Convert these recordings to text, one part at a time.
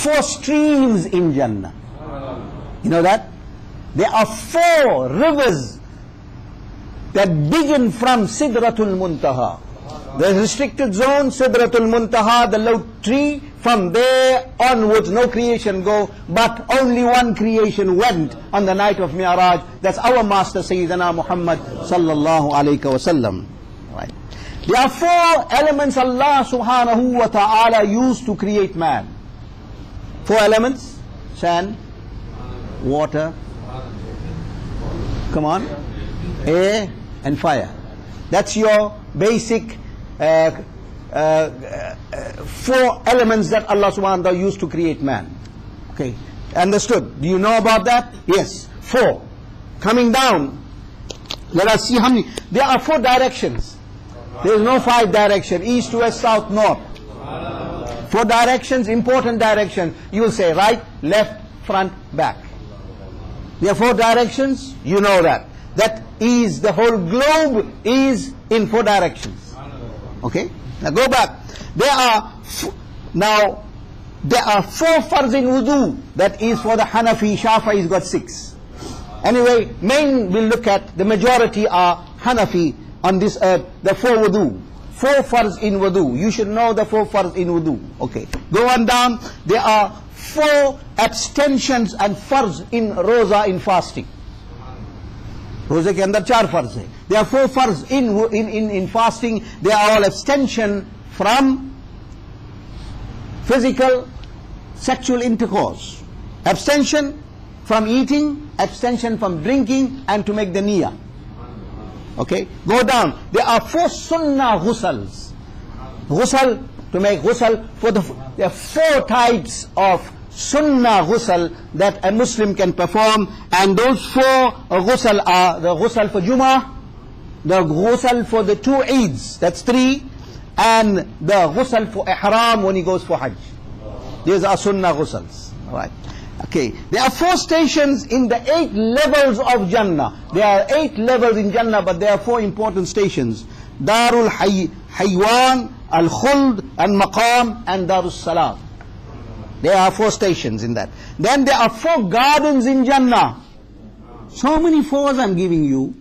4 streams in Jannah. You know that? There are 4 rivers that begin from Sidratul Muntaha. The restricted zone, Sidratul Muntaha, the low tree. From there onwards, no creation go, but only one creation went on the night of Mi'raj. That's our master Sayyidina Muhammad sallallahu alayhi wa sallam. Right. There are 4 elements Allah subhanahu wa ta'ala used to create man. 4 elements: sand, water, come on, air and fire. That's your basic 4 elements that Allah subhanahu wa ta'ala used to create man. Okay, understood? Do you know about that? Yes, 4. Coming down, let us see how many. There are 4 directions. There is no 5 direction: east, west, south, north. 4 directions, important direction. You will say right, left, front, back. There are 4 directions, you know that. That is, the whole globe is in 4 directions. Okay, now go back. There are 4 farz in wudu. That is for the Hanafi. Shafi'i's got 6. Anyway, main we'll look at, the majority are Hanafi on this earth. The 4 wudu, 4 farz in wudu. You should know the 4 farz in wudu. Okay, go on down. There are 4 abstentions and farz in roza, in fasting. रोजे के अंदर 4 फर्ज है. There are 4 farz in fasting. They are all abstention from physical sexual intercourse, abstention from eating, abstention from drinking, and to make the niyyah. Okay, go down. There are 4 sunnah ghusls. Ghusl, to make ghusl for there are 4 types of sunnah ghusl that a Muslim can perform, and those 4 ghusl are the ghusl for Jummah, the ghusl for the 2 Eids, that's 3, and the ghusl for ihram when he goes for Hajj. These are sunnah ghusls. Right. Okay, there are 4 stations in the 8 levels of Jannah. There are 8 levels in Jannah, but there are 4 important stations: Darul Haywan, Al-Khuld, Al-Maqam, and Darul Salam. There are 4 stations in that. Then there are 4 gardens in Jannah. So many 4s I'm giving you.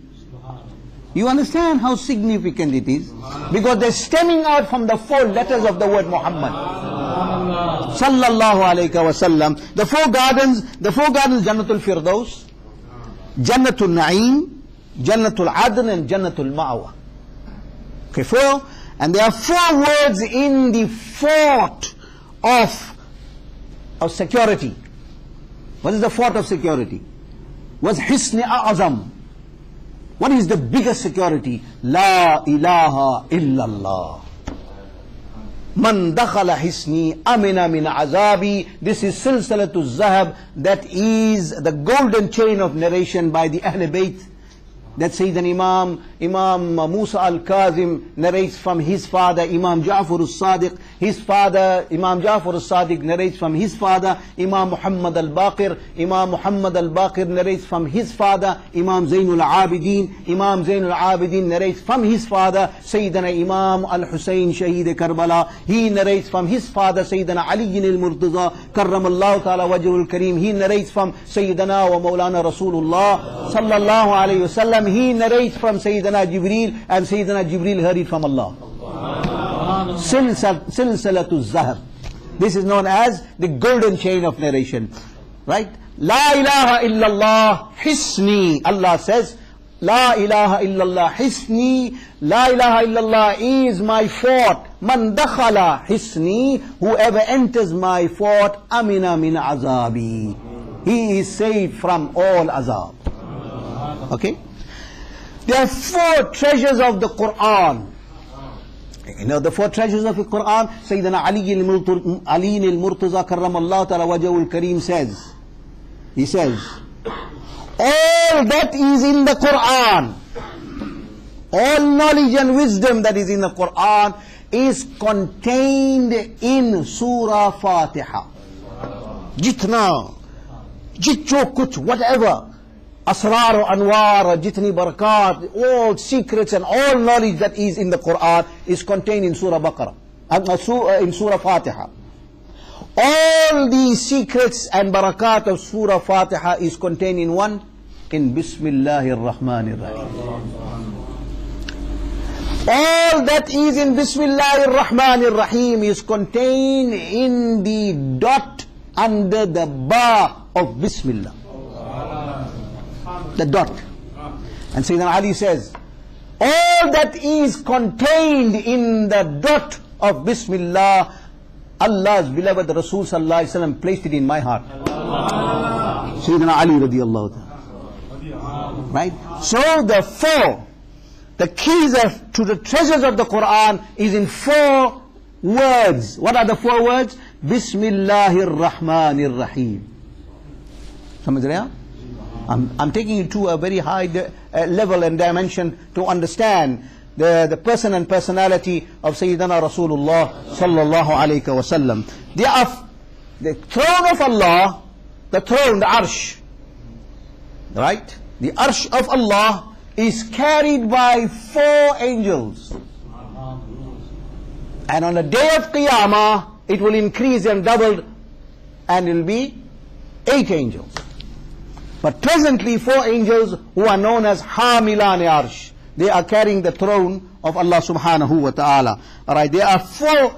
You understand how significant it is? Because they're stemming out from the 4 letters of the word Muhammad sallallahu alayhi wa sallam. The 4 gardens, Jannatul Firdaus, Jannatul Na'im, Jannatul Adn, and Jannatul Ma'wa. Okay, 4. And there are 4 words in the fort of security. What is the fort of security? What's Hisni A'azam? What is the biggest security? La ilaha illallah. Man dakhala hisni amina min azabi. This is Silsilatul Zahab. That is the golden chain of narration by the Ahl Bayt. That Sayyidina Imam Musa al-Kazim narrates from his father, Imam Ja'far al-Sadiq. His father, Imam Ja'far al-Sadiq, narrates from his father, Imam Muhammad al-Baqir. Imam Muhammad al-Baqir narrates from his father, Imam Zainul Abidin. Imam Zainul Abidin narrates from his father, Sayyidina Imam al-Husayn, Shaheed Karbala. He narrates from his father, Sayyidina Ali al-Murtaza, Karramallahu ta'ala wajhul kareem. He narrates from Sayyidina wa Moulana Rasulullah sallallahu alayhi wa sallam. He narrates from Sayyidina Jibreel, and Sayyidina Jibreel heard it from Allah. Silsilatul Zahab. This is known as the golden chain of narration. Right? La ilaha illallah hisni. Allah says, La ilaha illallah hisni. La ilaha illallah is my fort. Man dakhala hisni. Whoever enters my fort, amina min azabi. He is saved from all azab. Okay? There are 4 treasures of the Qur'an. You know the 4 treasures of the Qur'an? Sayyidina Ali al-Murtaza karramallahu ta'ala wajhul kareem says, he says, all that is in the Qur'an, all knowledge and wisdom that is in the Qur'an is contained in Surah Fatiha. Jitna, jitcho kuch, whatever, asrar, anwar, jitni barakat, all secrets and all knowledge that is in the Qur'an is contained in Surah Baqarah, in Surah Fatiha. All the secrets and barakat of Surah Fatiha is contained in one, in Bismillahir Rahmanir Rahim. All that is in Bismillahir Rahmanir Rahim is contained in the dot under the bar of Bismillah. The dot. And Sayyidina Ali says, all that is contained in the dot of Bismillah, Allah's beloved Rasul Sallallahu Alaihi Wasallam placed it in my heart. Sayyidina Ali radiyallahu ta'ala. Right? So the keys to the treasures of the Qur'an is in 4 words. What are the 4 words? Bismillahir Rahmanir Rahim. Samajh rahe hain? I'm taking you to a very high level and dimension to understand the person and personality of Sayyidina Rasulullah sallallahu alayhi wa sallam. The throne of Allah, the throne, the arsh, right? The arsh of Allah is carried by 4 angels. And on the day of Qiyamah, it will increase and double, and it will be 8 angels. But presently 4 angels who are known as Hamilane Arsh, they are carrying the throne of Allah subhanahu wa ta'ala. Alright, there are 4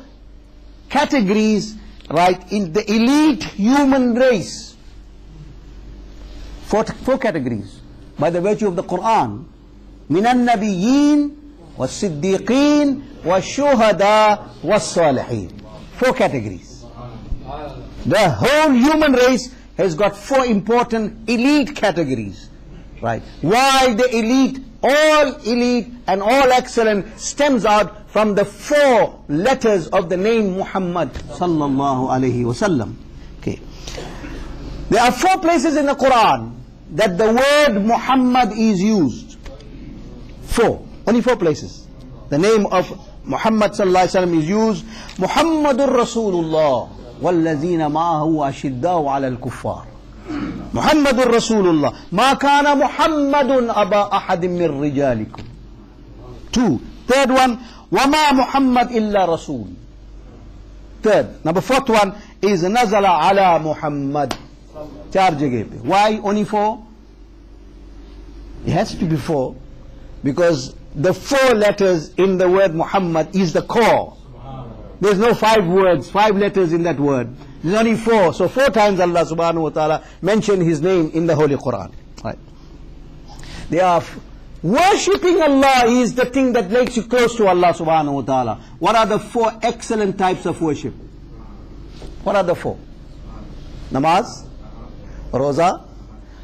categories, right, in the elite human race. 4 categories by the virtue of the Qur'an. Minan Nabiyyin was Siddiqeen was Shuhada was Salihin. 4 categories. The whole human race has got 4 important elite categories. Right? Why the elite, all elite and all excellent stems out from the 4 letters of the name Muhammad sallallahu alayhi wasallam. Okay. There are 4 places in the Quran that the word Muhammad is used. 4. Only 4 places. The name of Muhammad sallallahu alayhi wasallam is used. Muhammadur Rasulullah wallazina ma'ahu ashiddau ala al-kuffar. Muhammadur Rasulullah ma kana Muhammadun aba ahadim min rijalikum. 2. Third one, wama Muhammad illa Rasul. Third. Number 4th one is nazala ala Muhammad. 4 jagah pe. Why only 4? It has to be 4 because the 4 letters in the word Muhammad is the core. There's no 5 words, 5 letters in that word. There's only 4. So 4 times Allah subhanahu wa ta'ala mentioned His name in the Holy Quran. Right. They are worshipping Allah is the thing that makes you close to Allah subhanahu wa ta'ala. What are the 4 excellent types of worship? What are the 4? Namaz, Roza,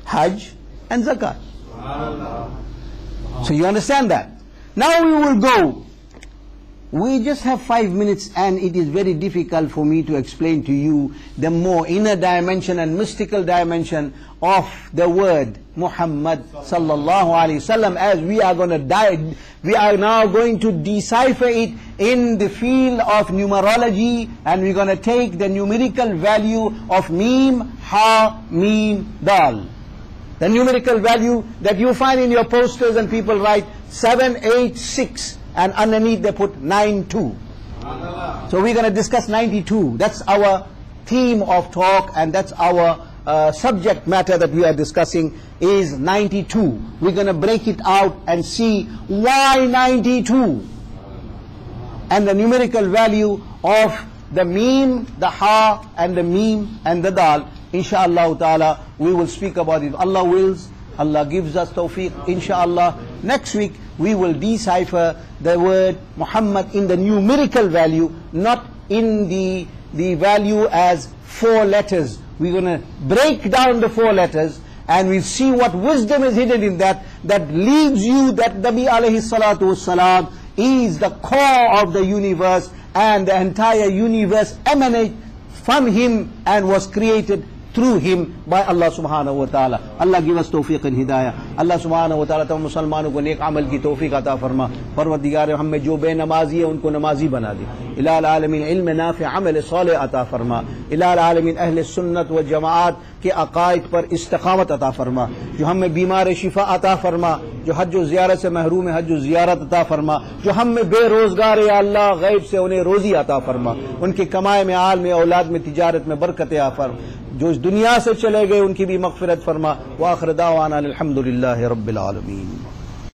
Hajj and Zakat. So you understand that. Now we will go. We just have 5 minutes and it is very difficult for me to explain to you the more inner dimension and mystical dimension of the word Muhammad sallallahu alaihi wasallam, as we are now going to decipher it in the field of numerology, and we're going to take the numerical value of Mim, Ha, Mim, Dal. The numerical value that you find in your posters and people write 786. And underneath they put 92. So we're going to discuss 92. That's our theme of talk, and that's our subject matter that we are discussing is 92. We're going to break it out and see why 92. And the numerical value of the Mim, the Ha and the Mim and the Dal. Inshallah ta'ala we will speak about it. Allah wills, Allah gives us tawfiq. Inshallah next week we will decipher the word Muhammad in the numerical value, not in the value as 4 letters. We're going to break down the 4 letters and we'll see what wisdom is hidden in that leads you that Nabi alayhi salatu wassalam is the core of the universe, and the entire universe emanates from him and was created through him by Allah subhanahu wa ta'ala. Allah give us tawfiq and hidayah. Allah subhanahu wa ta'ala तमाम मुसलमानों को नेक अमल की तौफीक अता फरमा. परवरदिगार हम में जो बेनमाजी है उनको नमाजी बना दे. इलाल आलमीन इल्म नाफि अमल सालेह अता फरमा. इलाल आलमीन अहले सुन्नत व जमाअत के अकायद पर इस्तिकामत अता फरमा. जो हम में बीमार शिफा अता फरमा. जो हज व ज़ियारत से महरूम है हज व ज़ियारत अता फरमा, जो हम में बेरोजगार है अल्लाह गैब से उन्हें रोजी अता फरमा, उनकी कमाई में, आल में, औलाद में, तिजारत में बरकत आ फरमा, जो इस दुनिया से चले गए उनकी भी मग़फ़िरत फरमा। व आखिर दावाना अल्हम्दुलिल्लाहि रब्बिल आलमीन।